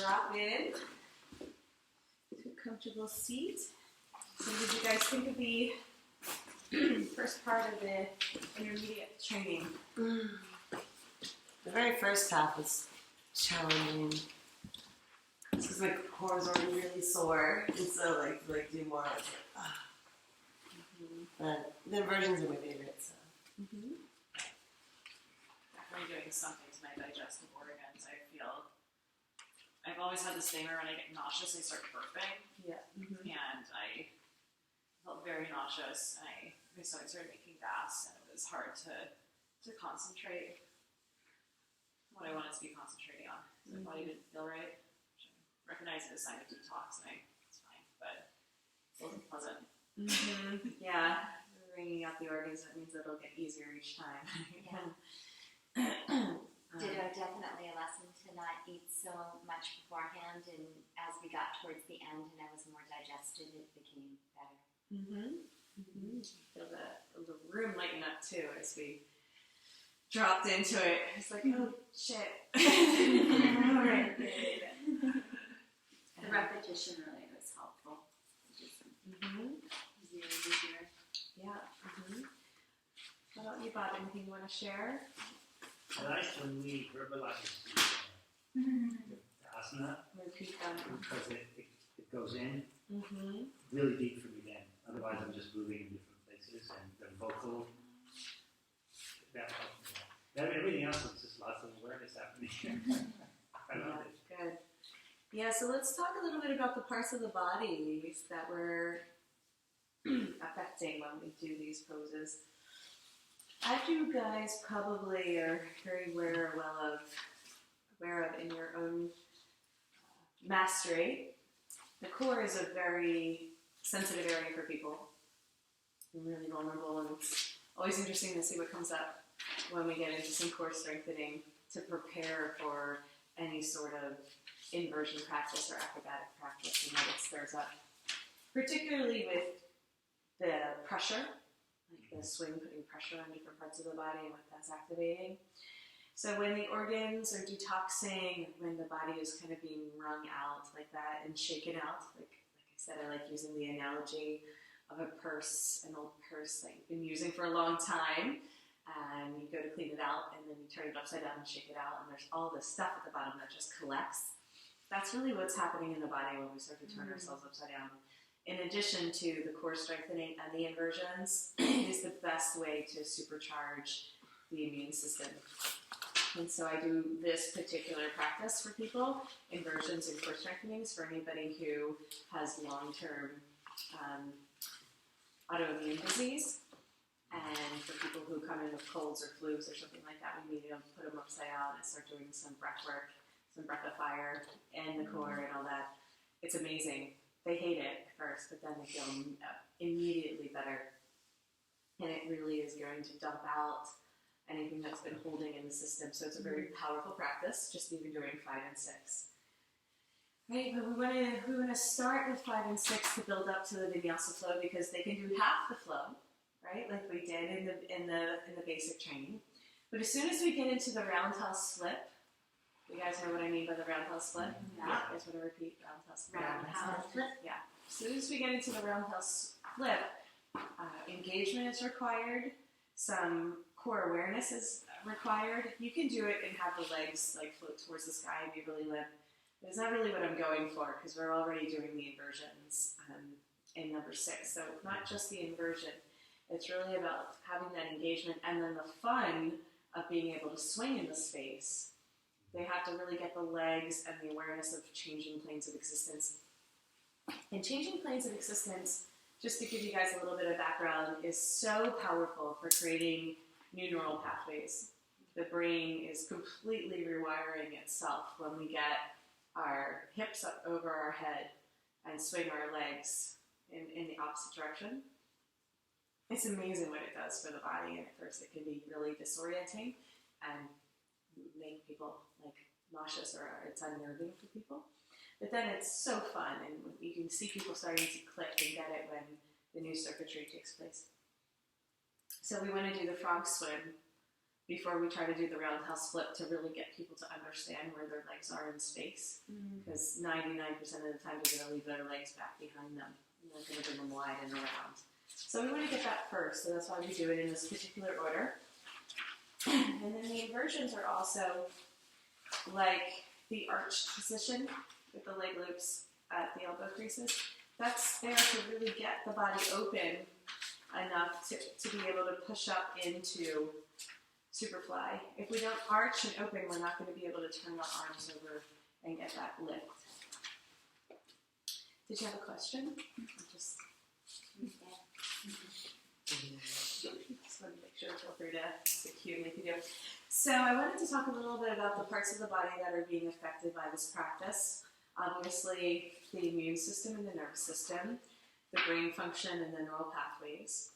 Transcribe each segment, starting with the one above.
drop in to a comfortable seat. So what did you guys think of the first part of the intermediate training? The very first half was challenging. Because my core was already really sore, and so like do more. I was like, ah. But the inversions are my favorite. So. Definitely doing something to my digestive organs. I feel I've always had this thing where when I get nauseous, I start burping. Yeah. And I felt very nauseous, and my stomach started making gas, and it was hard to concentrate what I wanted to be concentrating on. So my body didn't feel right. Which I recognize as a sign of detoxing. It's fine, but it wasn't pleasant. Yeah, wringing out the organs, that means it'll get easier each time. Ditto, definitely a lesson to not eat so much beforehand, and as we got towards the end and I was more digested, it became better. Feel the room lighten up too as we dropped into it. It's like, oh shit. All right. The repetition really was helpful. Easier. Yeah. How about you, Bob? Anything you want to share? I like when we verbalize the asana, Repeat them. because it goes in really deep for me then. Otherwise I'm just moving in different places, and the vocal, that helps me. Then everything else is just lots of awareness happening. I love it. Good. Yeah, so let's talk a little bit about the parts of the body that we're affecting when we do these poses. As you guys probably are very aware of in your own mastery, the core is a very sensitive area for people. You're really vulnerable, and it's always interesting to see what comes up when we get into some core strengthening to prepare for any sort of inversion practice or acrobatic practice and what it stirs up. Particularly with the pressure, like the swing putting pressure on different parts of the body and what that's activating. So when the organs are detoxing, when the body is kind of being wrung out like that and shaken out, like I said, I like using the analogy of a purse, an old purse that you've been using for a long time, and you go to clean it out, and then you turn it upside down and shake it out, and there's all this stuff at the bottom that just collects. That's really what's happening in the body when we start to turn ourselves upside down. In addition to the core strengthening and the inversions, it is the best way to supercharge the immune system. And so I do this particular practice for people, inversions and core strengthenings, for anybody who has long-term autoimmune disease. And for people who come in with colds or flus or something like that, we need to put them upside down and start doing some breath work, some breath of fire, and the core and all that. It's amazing. They hate it at first, but then they feel immediately better. And it really is going to dump out anything that's been holding in the system. So it's a very powerful practice, just even doing 5 and 6. Right, but we want to start with 5 and 6 to build up to the vinyasa flow, because they can do half the flow, right? Like we did in the basic training. But as soon as we get into the roundhouse slip, you guys know what I mean by the roundhouse split? Yeah. You guys want to repeat roundhouse split? Roundhouse split. Yeah. As soon as we get into the roundhouse split, engagement is required. Some core awareness is required. You can do it and have the legs like float towards the sky and be really limp. But it's not really what I'm going for, because we're already doing the inversions in number 6. So it's not just the inversion. It's really about having that engagement and then the fun of being able to swing in the space. They have to really get the legs and the awareness of changing planes of existence. And changing planes of existence, just to give you guys a little bit of background, is so powerful for creating new neural pathways. The brain is completely rewiring itself when we get our hips up over our head and swing our legs in the opposite direction. It's amazing what it does for the body, and at first it can be really disorienting and make people like nauseous, or it's unnerving for people. But then it's so fun, and you can see people starting to click and get it when the new circuitry takes place. So we want to do the frog swim before we try to do the roundhouse flip to really get people to understand where their legs are in space. Because 99% of the time they're going to leave their legs back behind them. You're not going to bring them wide and around. So we want to get that first, so that's why we do it in this particular order. And then the inversions are also like the arched position with the leg loops at the elbow creases. That's there to really get the body open enough to be able to push up into Superfly. If we don't arch and open, we're not going to be able to turn our arms over and get that lift. Did you have a question? Just want to make sure, feel free to cue me if you do. So I wanted to talk a little bit about the parts of the body that are being affected by this practice. Obviously, the immune system and the nervous system, the brain function and the neural pathways.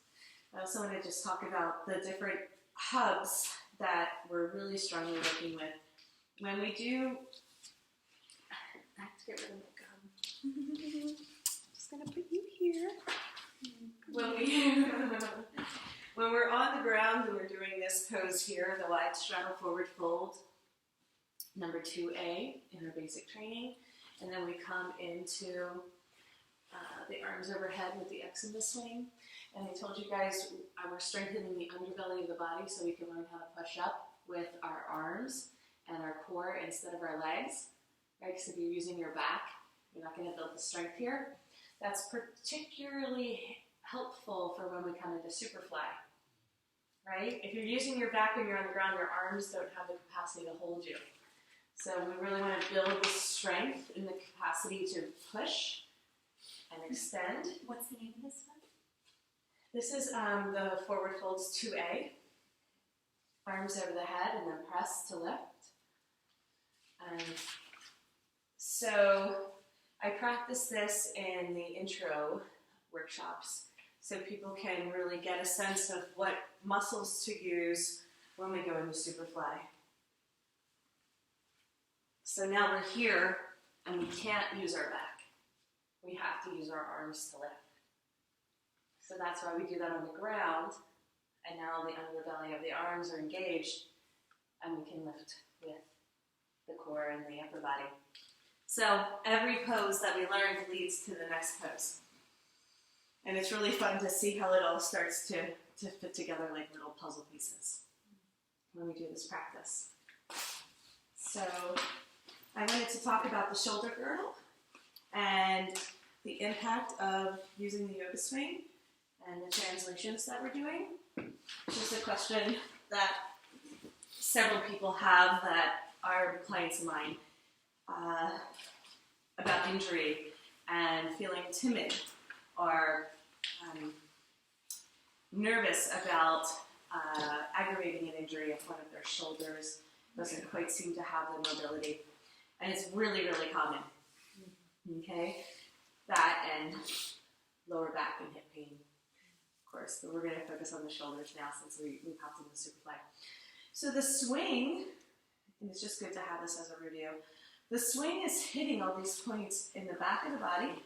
I also want to just talk about the different hubs that we're really strongly working with. When we do, I have to get rid of my gum. I'm just going to put you here. When we're on the ground and we're doing this pose here, the wide straddle forward fold, number 2A in our basic training, and then we come into the arms overhead with the X in the swing. And I told you guys we're strengthening the underbelly of the body so we can learn how to push up with our arms and our core instead of our legs. Right? Because if you're using your back, you're not going to build the strength here. That's particularly helpful for when we come into Superfly. Right? If you're using your back when you're on the ground, your arms don't have the capacity to hold you. So we really want to build the strength and the capacity to push and extend. What's the name of this one? This is the forward folds 2A. Arms over the head and then press to lift. So I practice this in the intro workshops so people can really get a sense of what muscles to use when we go into Superfly. So now we're here and we can't use our back. We have to use our arms to lift. So that's why we do that on the ground, and now the underbelly of the arms are engaged, and we can lift with the core and the upper body. So every pose that we learn leads to the next pose. And it's really fun to see how it all starts to fit together like little puzzle pieces when we do this practice. So I wanted to talk about the shoulder girdle and the impact of using the yoga swing and the translations that we're doing. Which is a question that several people have that are clients of mine about injury and feeling timid or nervous about aggravating an injury if one of their shoulders doesn't quite seem to have the mobility. And it's really, really common. Okay? That and lower back and hip pain, of course. But we're going to focus on the shoulders now since we popped into Superfly. So the swing, and it's just good to have this as a review, the swing is hitting all these points in the back of the body,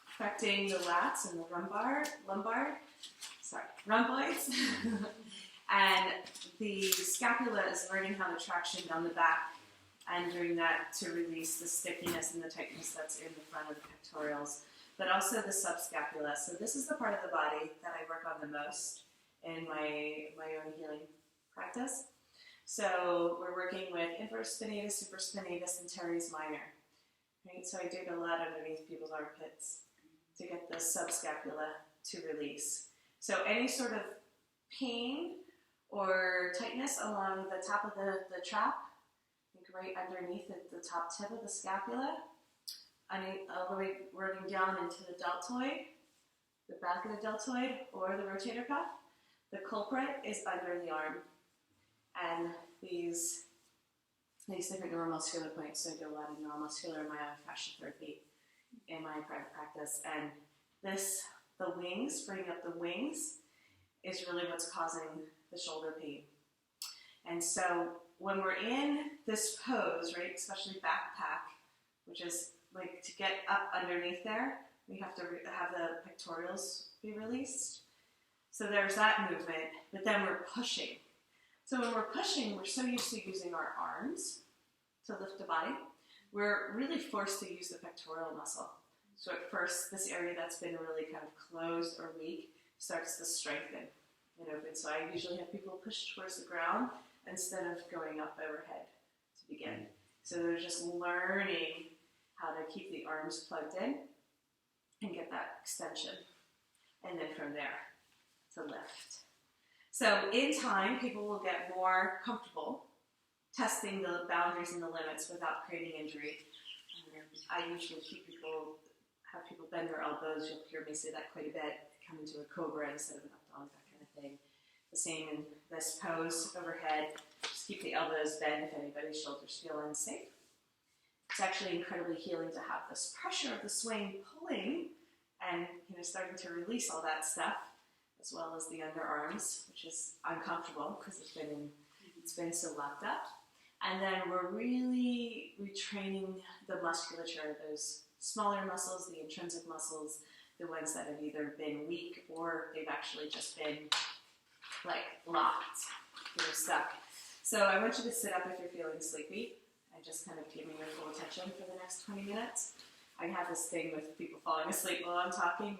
affecting the lats and the rhomboids. And the scapula is learning how to traction down the back and doing that to release the stickiness and the tightness that's in the front of the pectorals, but also the subscapula. So this is the part of the body that I work on the most in my own healing practice. So we're working with inverse spinatus, supraspinatus, and teres minor. Right? So I dig a lot underneath people's armpits to get the subscapula to release. So any sort of pain or tightness along the top of the trap, right underneath the top tip of the scapula, all the way running down into the deltoid, the back of the deltoid, or the rotator cuff. The culprit is under the arm. And these different neuromuscular points, so I do a lot of neuromuscular myofascial therapy in my private practice. And the wings, bringing up the wings, is really what's causing the shoulder pain. And so when we're in this pose, right, especially backpack, which is like to get up underneath there, we have to have the pectorals be released. So there's that movement, but then we're pushing. So when we're pushing, we're so used to using our arms to lift the body, we're really forced to use the pectoral muscle. So at first, this area that's been really kind of closed or weak starts to strengthen and open. So I usually have people push towards the ground instead of going up overhead to begin. So they're just learning how to keep the arms plugged in and get that extension. And then from there, to lift. So in time, people will get more comfortable testing the boundaries and the limits without creating injury. I usually have people bend their elbows. You'll hear me say that quite a bit. Come into a cobra instead of an up dog, that kind of thing. The same in this pose overhead. Just keep the elbows bent if anybody's shoulders feel unsafe. It's actually incredibly healing to have this pressure of the swing pulling and starting to release all that stuff, as well as the underarms, which is uncomfortable because it's been so locked up. And then we're really retraining the musculature, those smaller muscles, the intrinsic muscles, the ones that have either been weak or they've actually just been like locked, stuck. So I want you to sit up if you're feeling sleepy and just kind of give me your full attention for the next 20 minutes. I have this thing with people falling asleep while I'm talking.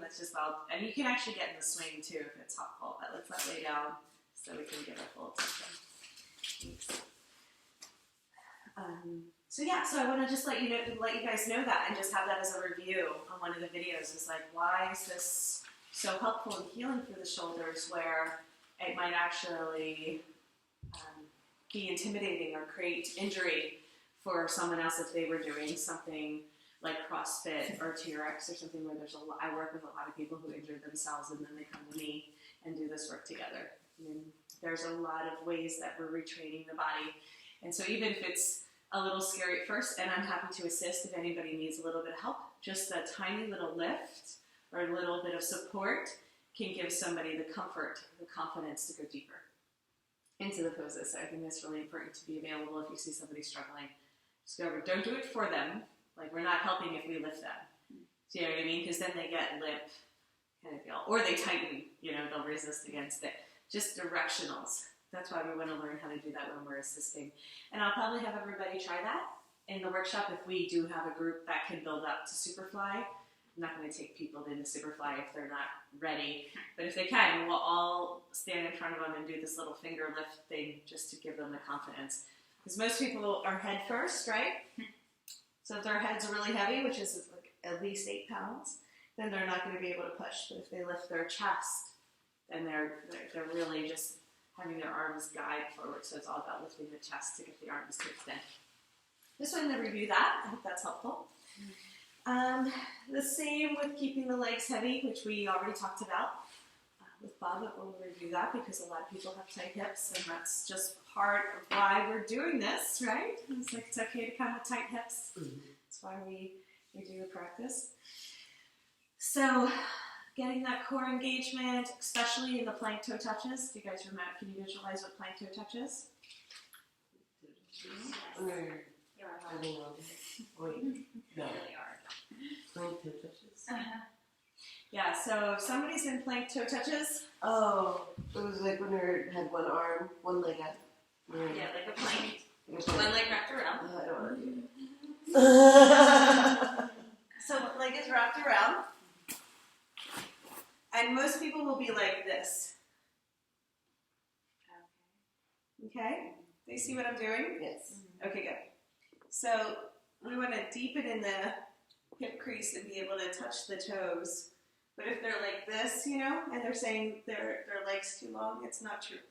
And you can actually get in the swing too if it's helpful, but let's not lay down so we can give our full attention. Thanks. So I want to just let you guys know that and just have that as a review on one of the videos. Is like, why is this so helpful and healing for the shoulders where it might actually be intimidating or create injury for someone else if they were doing something like CrossFit or TRX or something where I work with a lot of people who injure themselves and then they come to me and do this work together. There's a lot of ways that we're retraining the body. And so even if it's a little scary at first, and I'm happy to assist if anybody needs a little bit of help, just a tiny little lift or a little bit of support can give somebody the comfort, the confidence to go deeper into the poses. So I think that's really important to be available if you see somebody struggling. Just go over. Don't do it for them. Like, we're not helping if we lift them. Do you know what I mean? Because then they get limp kind of feel. Or they tighten, they'll resist against it. Just directionals. That's why we want to learn how to do that when we're assisting. And I'll probably have everybody try that in the workshop if we do have a group that can build up to Superfly. I'm not going to take people into Superfly if they're not ready. But if they can, we'll all stand in front of them and do this little finger lift thing just to give them the confidence. Because most people are head first, right? So if their heads are really heavy, which is like at least 8 pounds, then they're not going to be able to push. But if they lift their chest, then they're really just having their arms guide forward. So it's all about lifting the chest to get the arms to extend. Just wanted to review that. I hope that's helpful. The same with keeping the legs heavy, which we already talked about with Bob, but we'll review that because a lot of people have tight hips, and that's just part of why we're doing this, right? It's like it's okay to come with tight hips. That's why we do the practice. So getting that core engagement, especially in the plank toe touches. Do you guys remember? Can you visualize what plank toe touch is? Wait, no. Really are. Plank toe touches. Yeah, so if somebody's in plank toe touches. Oh, it was like when you had one arm, one leg up. Yeah, like a plank. One leg wrapped around. I don't want to do that. So one leg is wrapped around. And most people will be like this. Okay? They see what I'm doing? Yes. Okay, good. So we want to deepen in the hip crease and be able to touch the toes. But if they're like this, and they're saying their leg's too long, it's not true.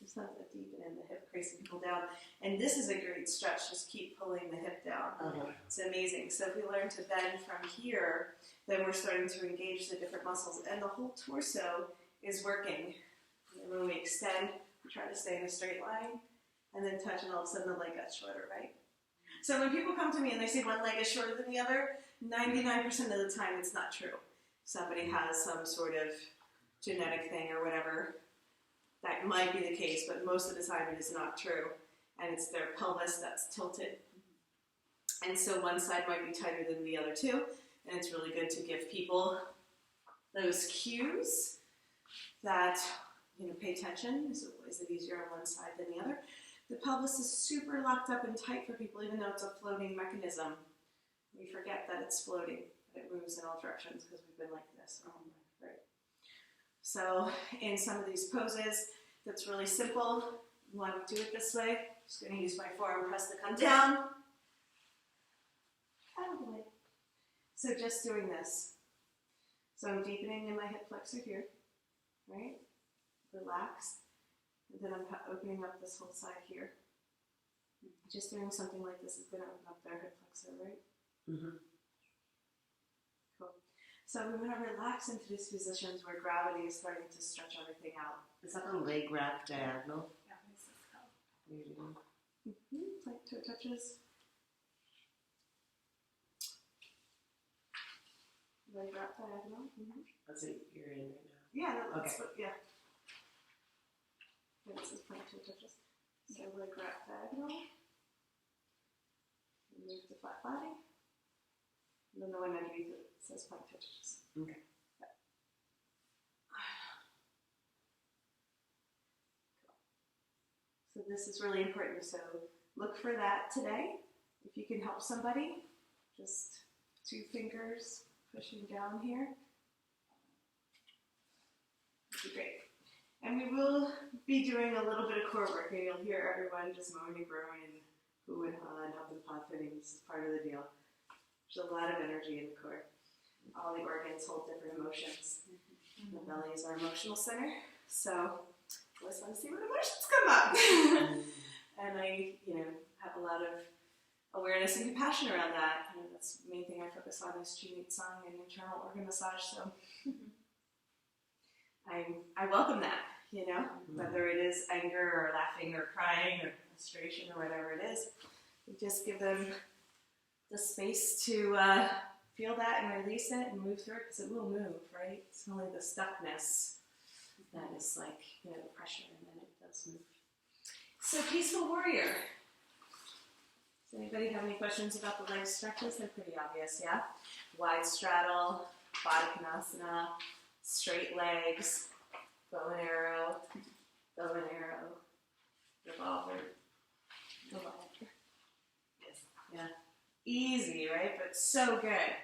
It's not that deepen in the hip crease and pull down. And this is a great stretch. Just keep pulling the hip down. It's amazing. So if we learn to bend from here, then we're starting to engage the different muscles. And the whole torso is working. And when we extend, we try to stay in a straight line, and then touch, and all of a sudden the leg got shorter, right? So when people come to me and they say one leg is shorter than the other, 99% of the time it's not true. Somebody has some sort of genetic thing or whatever. That might be the case, but most of the time it is not true. And it's their pelvis that's tilted. And so one side might be tighter than the other too. And it's really good to give people those cues that pay attention. Is it easier on one side than the other? The pelvis is super locked up and tight for people, even though it's a floating mechanism. We forget that it's floating, that it moves in all directions because we've been like this our whole life, right? So in some of these poses, that's really simple. You want to do it this way. Just going to use my forearm press to come down. Out of the way. So just doing this. So I'm deepening in my hip flexor here, right? Relax. And then I'm opening up this whole side here. Just doing something like this is going to open up their hip flexor, right? Mm-hmm. Cool. So we want to relax into these positions where gravity is starting to stretch everything out. Is that the leg wrap diagonal? Yeah, this is Sculpt. Plank toe touches. Leg wrap diagonal. That's what you're in right now. Yeah, that's Okay. what, yeah. Yeah, this is plank toe touches. So leg wrap diagonal. Move to flat body. And then the one underneath it says plank toe touches. Okay. Yeah. Cool. So this is really important. So look for that today. If you can help somebody, just 2 fingers pushing down here. That'd be great. And we will be doing a little bit of core work, and you'll hear everyone just moaning and groaning and hoo and ha and up and puffing. This is part of the deal. There's a lot of energy in the core. All the organs hold different emotions. The belly is our emotional center, so I always want to see what emotions come up. And I, have a lot of awareness and compassion around that. That's the main thing I focus on is chi sung and internal organ massage. So I welcome that, whether it is anger or laughing or crying or frustration or whatever it is. We just give them the space to feel that and release it and move through it because it will move, right? It's only the stuckness that is like, the pressure, and then it does move. So peaceful warrior. Does anybody have any questions about the leg stretches? They're pretty obvious, yeah? Wide straddle, Baddha Konasana, straight legs, bow and arrow, revolver. Yeah. Easy, right? But so good.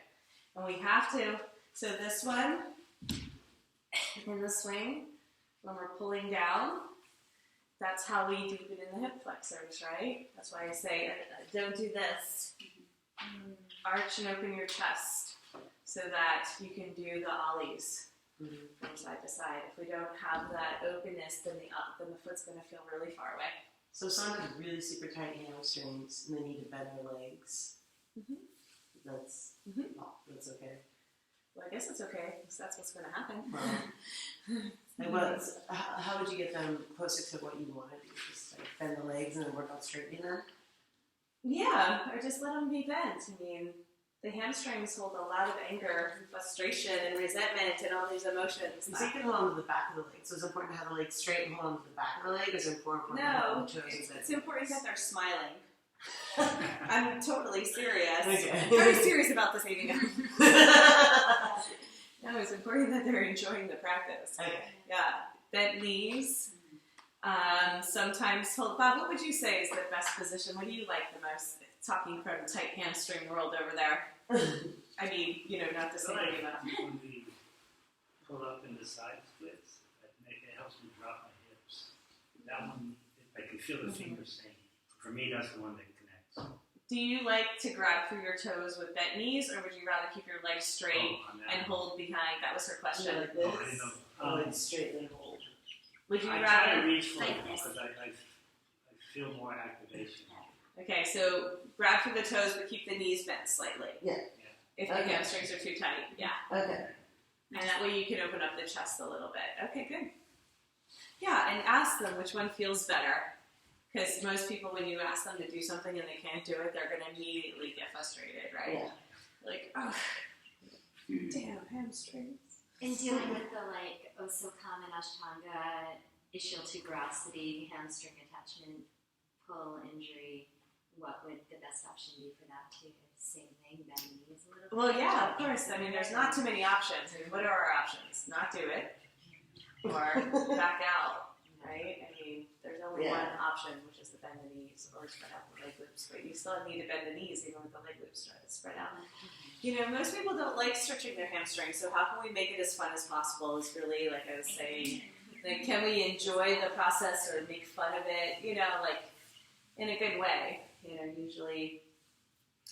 And we have to, so this one, in the swing, when we're pulling down, that's how we deepen in the hip flexors, right? That's why I say, don't do this. Arch and open your chest so that you can do the ollies from side to side. If we don't have that openness, then the foot's going to feel really far away. So someone has really super tight hamstrings and they need to bend their legs. That's okay. Well, I guess it's okay, because that's what's going to happen. How would you get them closer to what you want to do? Just like bend the legs and then work on straightening them? Yeah, or just let them be bent. I mean, the hamstrings hold a lot of anger, and frustration, and resentment, and all these emotions. So you can hold on to the back of the leg. So it's important to have the legs straight and hold on to the back of the leg, or is it important to hold the toes? It's important that they're smiling. I'm totally serious. Okay. Very serious about this, Amy. No, it's important that they're enjoying the practice. Okay. Yeah, bent knees. Sometimes hold. Bob, what would you say is the best position? What do you like the most? Talking from tight hamstring world over there. I mean, not the same thing. When we pull up into side splits, it helps me drop my hips. That one, I can feel the fingers saying. For me, that's the one that connects. Do you like to grab through your toes with bent knees, or would you rather keep your legs straight and hold behind? That was her question. Like this? I didn't know. Legs straight and hold. Would you I rather try to reach for like it this? because I feel more activation. Okay, so grab through the toes, but keep the knees bent slightly. Yeah. If the Okay. hamstrings are too tight, yeah. Okay. And that way you can open up the chest a little bit. Okay, good. Yeah, and ask them which one feels better. Because most people, when you ask them to do something and they can't do it, they're going to immediately get frustrated, right? Yeah. Like, oh, damn hamstrings. In dealing with the so common Ashtanga issue to grossity, hamstring attachment, pull injury, what would the best option be for that too? Same thing, bend the knees a little bit? Well, yeah, of course. I mean, there's not too many options. I mean, what are our options? Not do it. or back out, right? I mean, there's only Yeah. one option, which is to bend the knees or spread out the leg loops, but you still need to bend the knees even with the leg loops spread out. You know, most people don't like stretching their hamstrings, so how can we make it as fun as possible is really, like I was saying, like, can we enjoy the process or make fun of it, you know, like, in a good way. You know, usually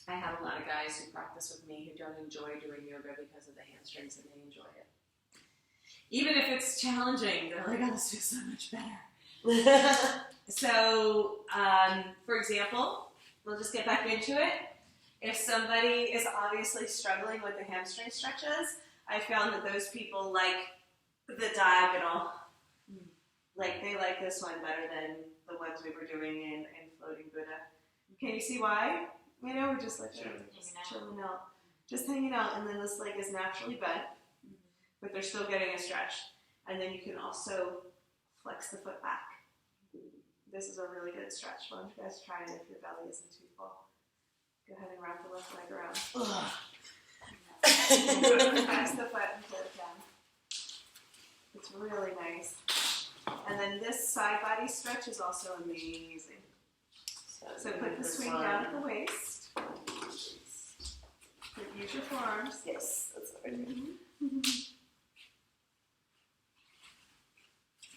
I have a lot of guys who practice with me who don't enjoy doing yoga because of the hamstrings, and they enjoy it. Even if it's challenging, they're like, oh, this feels so much better. So, for example, we'll just get back into it. If somebody is obviously struggling with the hamstring stretches, I found that those people like the diagonal. Like, they like this one better than the ones we were doing in Floating Buddha. Can you see why? You know, we're just like just chilling out. Just hanging out, and then this leg is naturally bent, but they're still getting a stretch. And then you can also flex the foot back. This is a really good stretch. Why don't you guys try it if your belly isn't too full? Go ahead and wrap the left leg around. Flex the foot and pull it down. It's really nice. And then this side body stretch is also amazing. So put the swing down at the waist. Use your forearms. Yes, that's what I do.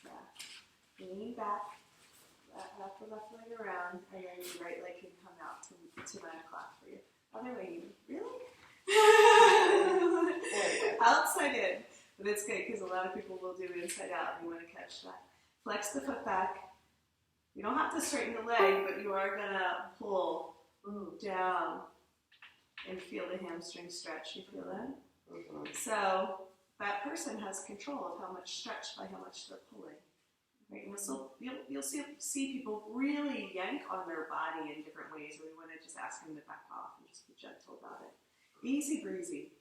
Yeah. Lean back. Wrap the left leg around, and then your right leg can come out to 9 o'clock for you. Other way, really? Outside in. But it's good because a lot of people will do inside out, and you want to catch that. Flex the foot back. You don't have to straighten the leg, but you are going to pull down and feel the hamstring stretch. You feel that? Mm-hmm. So that person has control of how much stretch by how much they're pulling. Right? And so you'll see people really yank on their body in different ways, where you want to just ask them to back off and just be gentle about it. Easy breezy.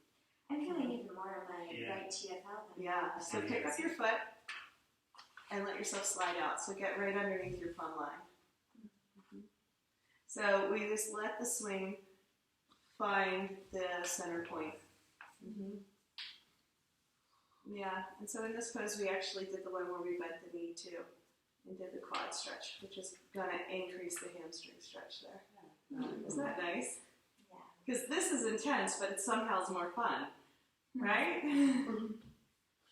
I'm feeling even more of my right TFL than Yeah, so pick up your foot and let yourself slide out. So get right underneath your plumb line. Mm-hmm. So we just let the swing find the center point. Mm-hmm. Yeah, and so in this pose we actually did the one where we bent the knee too and did the quad stretch, which is going to increase the hamstring stretch there. Isn't that nice? Yeah. Because this is intense, but it somehow is more fun, right?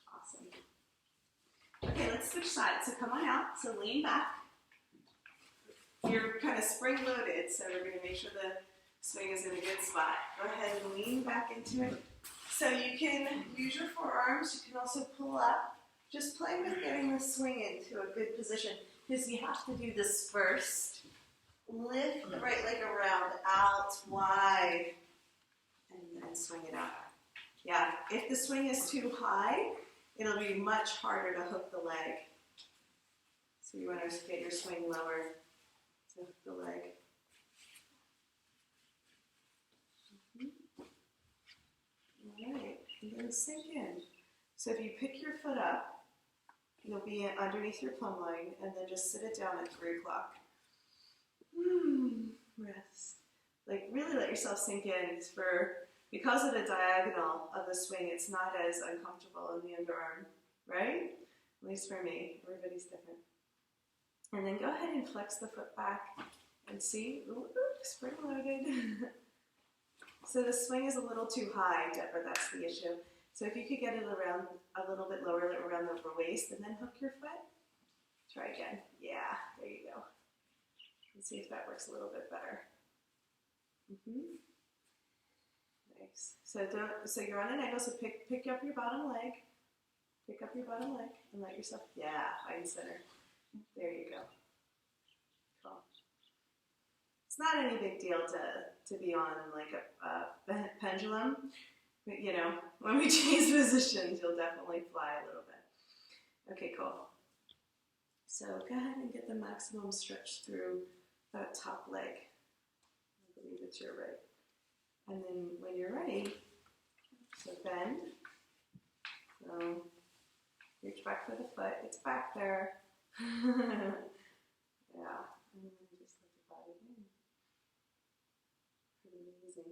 Awesome. Okay, let's switch sides. So come on out. So lean back. You're kind of spring-loaded, so we're going to make sure the swing is in a good spot. Go ahead and lean back into it. So you can use your forearms. You can also pull up. Just play with getting the swing into a good position, because you have to do this first. Lift the right leg around, out, wide, and then swing it out. Yeah, if the swing is too high, it'll be much harder to hook the leg. So you want to get your swing lower to hook the leg. All right, and then sink in. So if you pick your foot up, you'll be underneath your plumb line, and then just sit it down at 3 o'clock. Rest. Like, really let yourself sink in. Because of the diagonal of the swing, it's not as uncomfortable in the underarm, right? At least for me. Everybody's different. And then go ahead and flex the foot back and see. Spring loaded. So the swing is a little too high, Deborah, that's the issue. So if you could get it around a little bit lower, around the waist, and then hook your foot. Try again. Yeah, there you go. Let's see if that works a little bit better. Nice. So you're on an angle, so pick up your bottom leg. Pick up your bottom leg and let yourself, find center. There you go. Cool. It's not any big deal to be on like a pendulum, but you know, when we change positions, you'll definitely fly a little bit. Okay, cool. So go ahead and get the maximum stretch through that top leg. I believe it's your right. And then when you're ready, so bend. So reach back for the foot. It's back there. Yeah. And then just let your body in. Pretty amazing.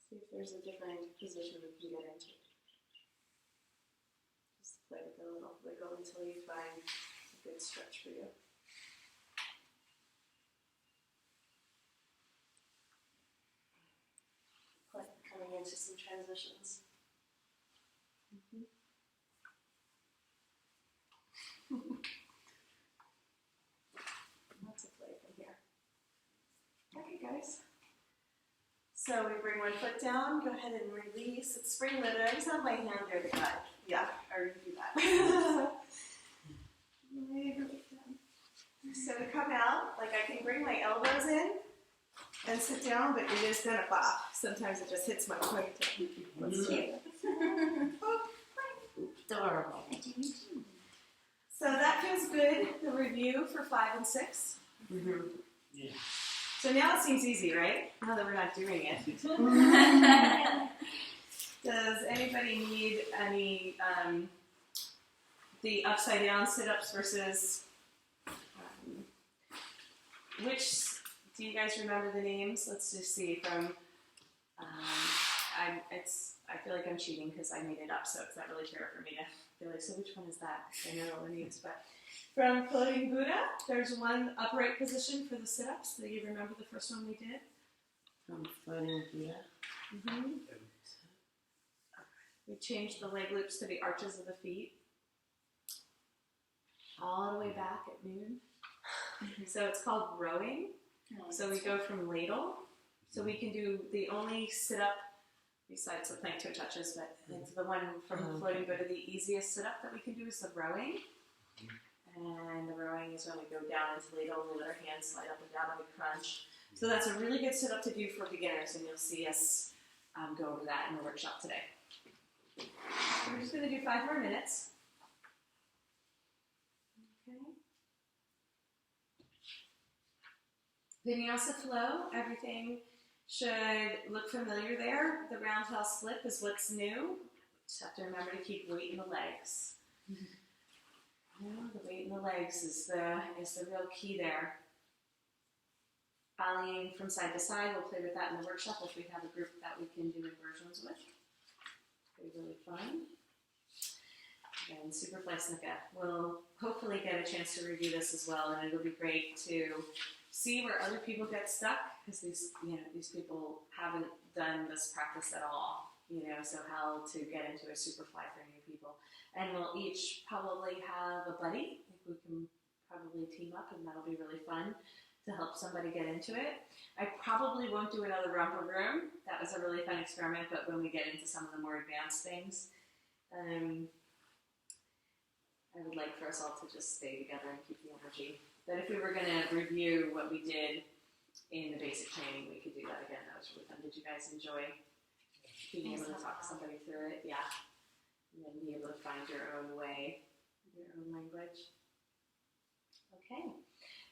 See if there's a different position we can get into. play with it a little wiggle until you find a good stretch for you. Like coming into some transitions. Lots of play from here. Okay, guys. So we bring one foot down, go ahead and release. It's spring loaded. I just have my hand there to guide. Yeah, I already do that. So we come out, like I can bring my elbows in and sit down, but it is going to pop. Sometimes it just hits my foot. That's cute. Adorable. So that feels good. The review for 5 and 6. Mm-hmm. Yeah. So now it seems easy, right? Now that we're not doing it. Does anybody need any the upside down sit-ups versus which? Do you guys remember the names? Let's just see from. I feel like I'm cheating because I made it up, so it's not really fair for me to be like, so which one is that? I know all the names, but from Floating Buddha, there's one upright position for the sit-ups. Do you remember the first one we did? From Floating Buddha. Mm-hmm. We changed the leg loops to the arches of the feet. All the way back at noon. So it's called rowing. So we go from ladle. So we can do the only sit-up, besides the plank toe touches, but it's the one from Floating Buddha, the easiest sit-up that we can do is the rowing. And the rowing is when we go down into ladle, we let our hands slide up and down and we crunch. So that's a really good sit-up to do for beginners, and you'll see us go over that in the workshop today. We're just going to do 5 more minutes. Okay. Vinyasa flow, everything should look familiar there. The roundhouse slip is what's new. Just have to remember to keep weight in the legs. The weight in the legs is the real key there. Volleying from side to side, we'll play with that in the workshop if we have a group that we can do inversions with. It'll be really fun. And Superfly Snuka. We'll hopefully get a chance to review this as well, and it'll be great to see where other people get stuck, because these people haven't done this practice at all. So how to get into a Superfly for new people. And we'll each probably have a buddy. I think we can probably team up, and that'll be really fun to help somebody get into it. I probably won't do another romper room. That was a really fun experiment, but when we get into some of the more advanced things, I would like for us all to just stay together and keep the energy. But if we were going to review what we did in the basic training, we could do that again. That was really fun. Did you guys enjoy being able to talk somebody through it? Yeah. And then be able to find your own way, your own language. Okay.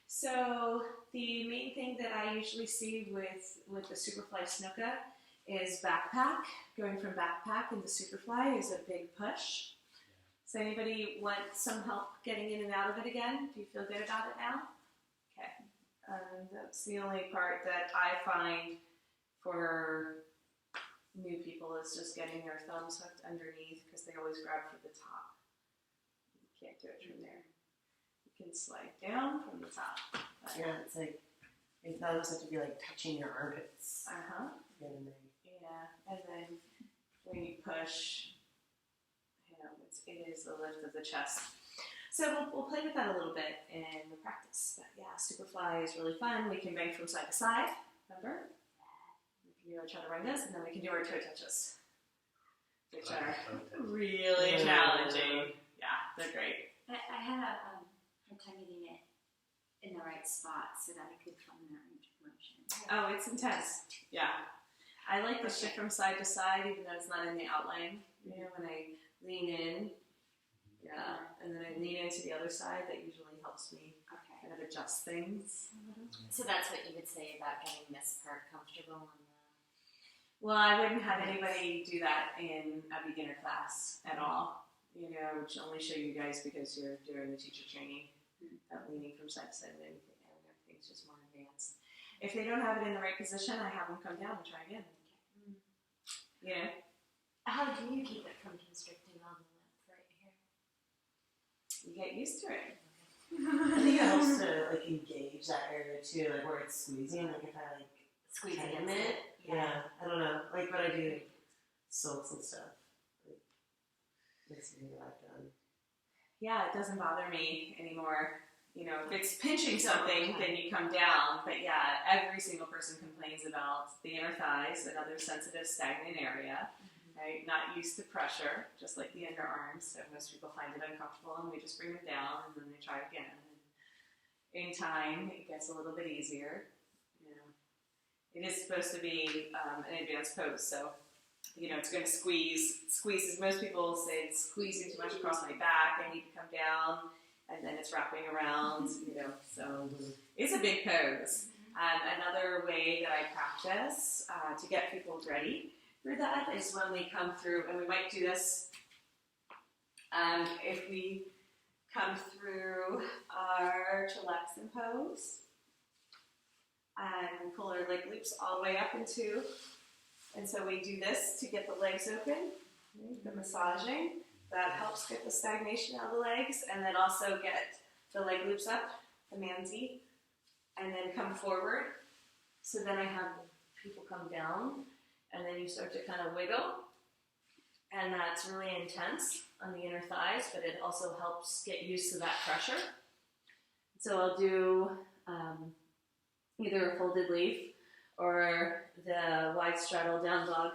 So the main thing that I usually see with the Superfly Snuka is backpack. Going from backpack into Superfly is a big push. Does anybody want some help getting in and out of it again? Do you feel good about it now? Okay. That's the only part that I find for new people is just getting their thumbs hooked underneath, because they always grab for the top. You can't do it from there. You can slide down from the top. Yeah, it's like your thumbs have to be like touching your armpits. Yeah, and then when you push, it is the lift of the chest. So we'll play with that a little bit in the practice. But yeah, Superfly is really fun. We can bang from side to side, remember? We can do our chaturangas, and then we can do our toe touches, which are really challenging. Yeah, they're great. I had a hard time getting it in the right spot so that I could find that range of motion. Oh, it's intense. Yeah. I like the shift from side to side, even though it's not in the outline. When I lean in, and then I lean into the other side, that usually helps me kind of adjust things. So that's what you would say about getting this part comfortable on the... Well, I wouldn't have anybody do that in a beginner class at all. I would only show you guys because you're doing the teacher training, leaning from side to side and everything's just more advanced. If they don't have it in the right position, I have them come down and try again. How do you keep it from constricting on the lip right here? you get used to it. I think it helps to like engage that area too, like where it's squeezing. Like if I like Squeeze tighten against it, it. yeah, I don't know, like when I do silks and stuff, like, makes me like done. Yeah, it doesn't bother me anymore. You know, if it's pinching something, then you come down. But yeah, every single person complains about the inner thighs, another sensitive, stagnant area, right? Not used to pressure, just like the underarms. So most people find it uncomfortable, and we just bring them down, and then they try again. And in time, it gets a little bit easier. You know, it is supposed to be an advanced pose, so you know, it's going to squeeze. Squeezes. Most people say it's squeezing too much across my back. I need to come down. And then it's wrapping around, you know, so it's a big pose. Another way that I practice to get people ready for that is when we come through, and we might do this if we come through our chillaxin pose and pull our leg loops all the way up into, and so we do this to get the legs open, right, the massaging. That helps get the stagnation out of the legs, and then also get the leg loops up, the manzi, and then come forward. So then I have people come down, and then you start to kind of wiggle, and that's really intense on the inner thighs, but it also helps get used to that pressure. So I'll do either a folded leaf or the wide straddle down dog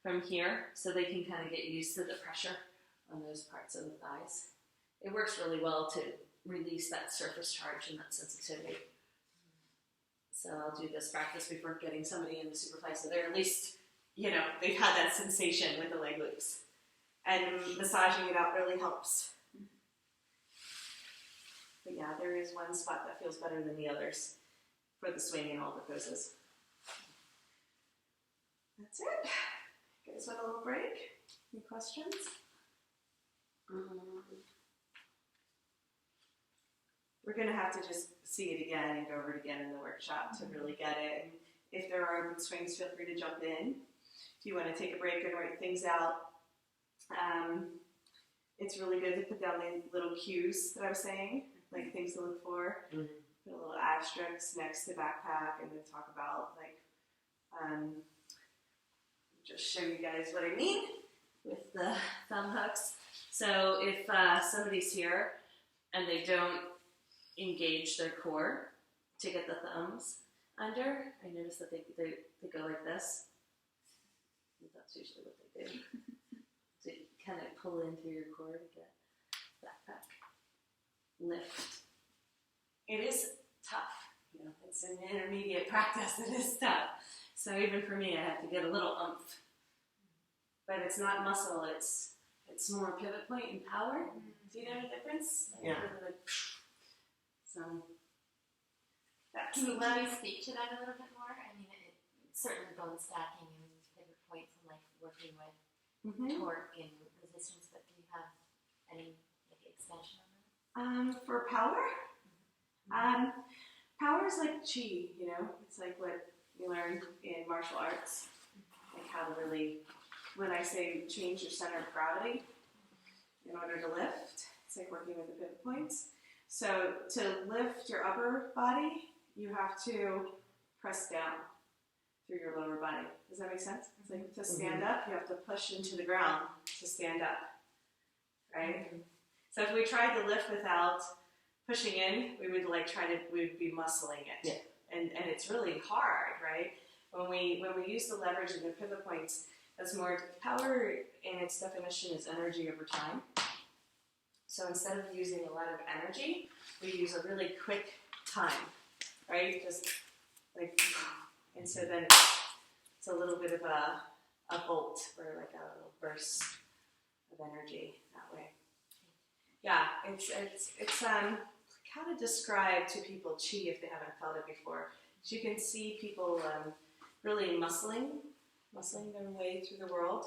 from here, so they can kind of get used to the pressure on those parts of the thighs. It works really well to release that surface charge and that sensitivity. So I'll do this practice before getting somebody in the superfly, so they're at least, you know, they've had that sensation with the leg loops. And massaging it out really helps. But yeah, there is one spot that feels better than the others for the swing in all the poses. That's it. You guys want a little break? Any questions? We're going to have to just see it again and go over it again in the workshop to really get it. And if there are good swings, feel free to jump in. If you want to take a break and write things out, it's really good to put down the little cues that I was saying, like things to look for. Put a little asterisk next to backpack, and then talk about, like, just show you guys what I mean with the thumb hooks. So if somebody's here and they don't engage their core to get the thumbs under, I notice that they go like this. That's usually what they do. So you kind of pull in through your core to get that back. Lift. It is tough. You know, it's an intermediate practice. It is tough. So even for me, I have to get a little oomph. But it's not muscle. It's more pivot point and power. Do you know the difference? Yeah. So that's Can you let me speak to that a little bit more? I mean, certainly bone stacking and pivot points and like working with torque and resistance, but do you have any like extension on that? For power, power is like chi, you know? It's like what you learn in martial arts, like how to really, when I say change your center of gravity in order to lift, it's like working with the pivot points. So to lift your upper body, you have to press down through your lower body. Does that make sense? It's like to stand up, you have to push into the ground to stand up, right? So if we tried to lift without pushing in, we would be muscling it. Yeah. And it's really hard, right? When we use the leverage and the pivot points, that's more power in its definition is energy over time. So instead of using a lot of energy, we use a really quick time, right? Just like, and so then it's a little bit of a bolt or like a little burst of energy that way. Yeah, it's how to describe to people chi if they haven't felt it before. So you can see people really muscling their way through the world,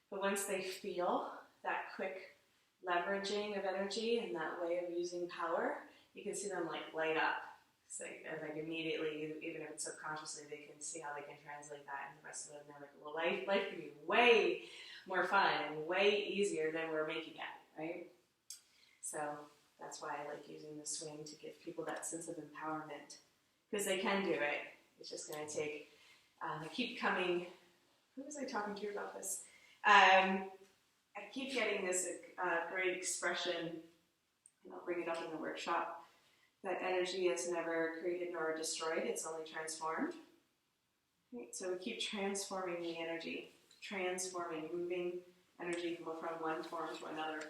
but once they feel that quick leveraging of energy and that way of using power, you can see them like light up. So like immediately, even if it's subconsciously, they can see how they can translate that in the rest of their well, life can be way more fun and way easier than we're making it, right? So That's why I like using the swing to give people that sense of empowerment, because they can do it. It's just going to take, I keep coming, who was I talking to about this? I keep getting this great expression, and I'll bring it up in the workshop, that energy is never created nor destroyed, it's only transformed. Right? So we keep transforming the energy, moving energy from one form to another.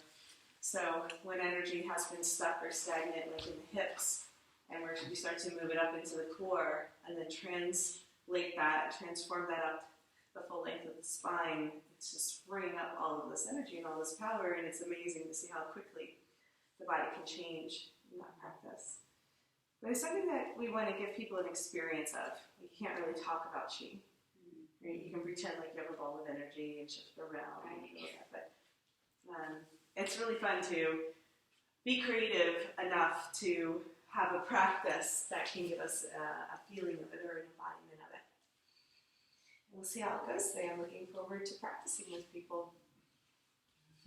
So when energy has been stuck or stagnant, like in the hips, and we start to move it up into the core, and then translate that, transform that up the full length of the spine, it's just bringing up all of this energy and all this power, and it's amazing to see how quickly the body can change in that practice. But it's something that we want to give people an experience of. You can't really talk about chi. Right? You can pretend like you have a ball of energy and shift around, but it's really fun to be creative enough to have a practice that can give us a feeling of it or an embodiment of it. And we'll see how it goes today. I'm looking forward to practicing with people.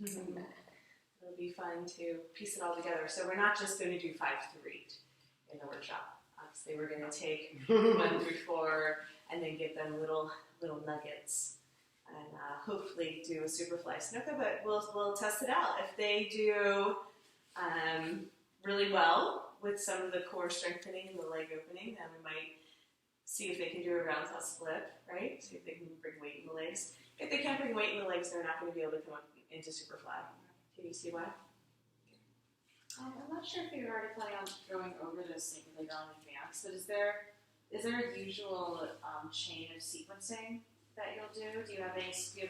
It'll be fun to piece it all together. So we're not just going to do 5 through 8 in the workshop. Obviously, we're going to take 1 through 4 and then give them little nuggets, and hopefully do a superfly Snoka, but we'll test it out. If they do really well with some of the core strengthening and the leg opening, then we might see if they can do a roundhouse split, right? See if they can bring weight in the legs. If they can't bring weight in the legs, they're not going to be able to come up into superfly. Can you see why? I'm not sure if you're already planning on going over this maybe later on in advance, but is there a usual chain of sequencing that you'll do? Do you have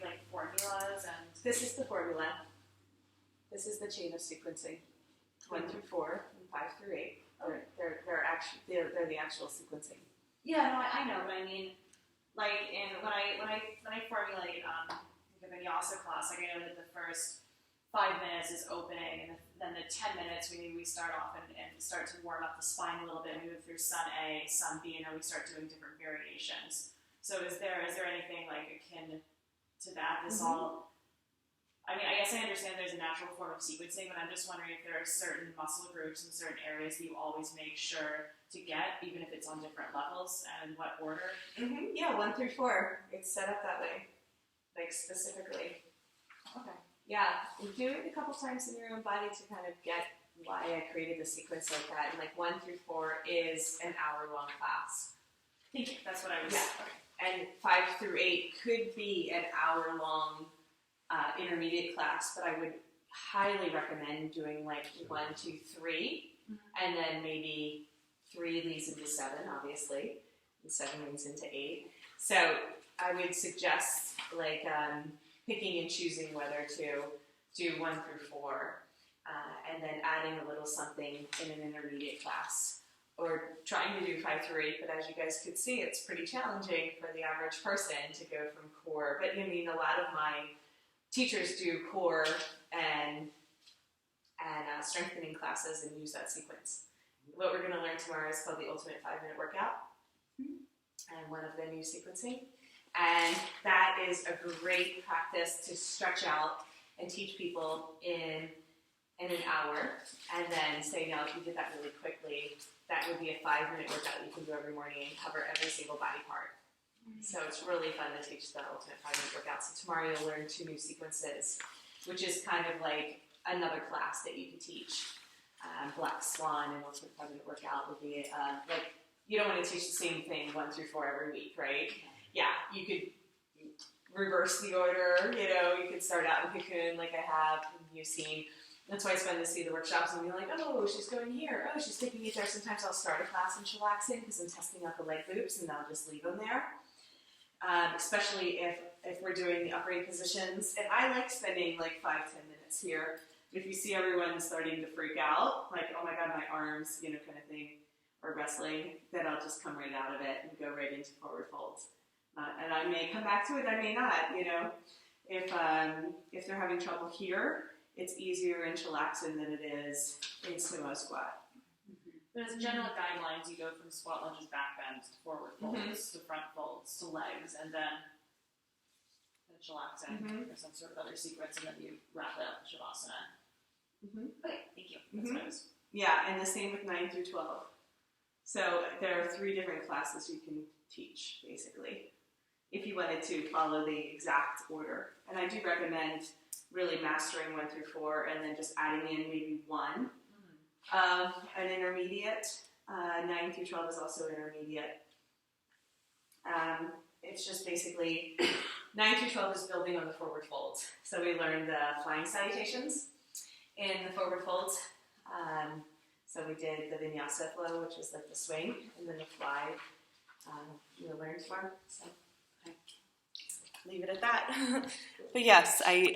like formulas and? This is the formula. This is the chain of sequencing. 1 through 4 and 5 through 8. They're the actual sequencing. Yeah, no, I know, but I mean, like when I formulate a vinyasa class, like I know that the first 5 minutes is opening, and then the 10 minutes we start off and start to warm up the spine a little bit. We move through Sun A, Sun B, and then we start doing different variations. So is there anything like akin to that? This all. I mean, I guess I understand there's a natural form of sequencing, but I'm just wondering if there are certain muscle groups and certain areas that you always make sure to get, even if it's on different levels, and in what order? Yeah, 1 through 4. It's set up that way, like specifically. Okay. Yeah, you do it a couple times in your own body to kind of get why I created the sequence like that. And like 1 through 4 is an hour-long class. Thank you. That's what I was. Yeah. Okay. And 5 through 8 could be an hour-long intermediate class, but I would highly recommend doing like 1, 2, 3, and then maybe 3 leads into 7, obviously, and 7 leads into 8. So I would suggest like picking and choosing whether to do 1 through 4, and then adding a little something in an intermediate class, or trying to do 5 through 8. But as you guys could see, it's pretty challenging for the average person to go from core. But I mean, a lot of my teachers do core and strengthening classes and use that sequence. What we're going to learn tomorrow is called the Ultimate 5-Minute Workout, and one of them use sequencing. And that is a great practice to stretch out and teach people in an hour, and then say, now if you did that really quickly, that would be a 5-minute workout you can do every morning and cover every single body part. So it's really fun to teach the Ultimate 5-Minute Workout. So tomorrow you'll learn 2 new sequences, which is kind of like another class that you could teach. Black Swan and Ultimate 5-Minute Workout would be like, you don't want to teach the same thing 1 through 4 every week, right? Yeah, you could reverse the order, you could start out in Cocoon like I have, you've seen. That's why it's fun to see the workshops and be like, oh, she's going here, oh, she's taking it there. Sometimes I'll start a class in chillaxing because I'm testing out the leg loops, and I'll just leave them there. Especially if we're doing the upright positions. And I like spending like 5-10 minutes here. If you see everyone starting to freak out, like, oh my god, my arms, kind of thing, or wrestling, then I'll just come right out of it and go right into forward folds. And I may come back to it, I may not, If they're having trouble here, it's easier in chillaxing than it is in sumo squat. But as general guidelines, you go from squat lunges, back bends, to forward folds, to front folds, to legs, and then chillaxing or some sort of other sequence, and then you wrap it up in Shavasana. Okay, thank you. That's Mhm. what I was. Yeah, and the same with 9 through 12. So there are 3 different classes you can teach, basically, if you wanted to follow the exact order. And I do recommend really mastering 1 through 4 and then just adding in maybe 1 of an intermediate. 9 through 12 is also intermediate. It's just basically 9 through 12 is building on the forward folds. So we learned the flying salutations in the forward folds. So we did the vinyasa flow, which is like the swing, and then the fly we learned from. So I leave it at that. But yes, I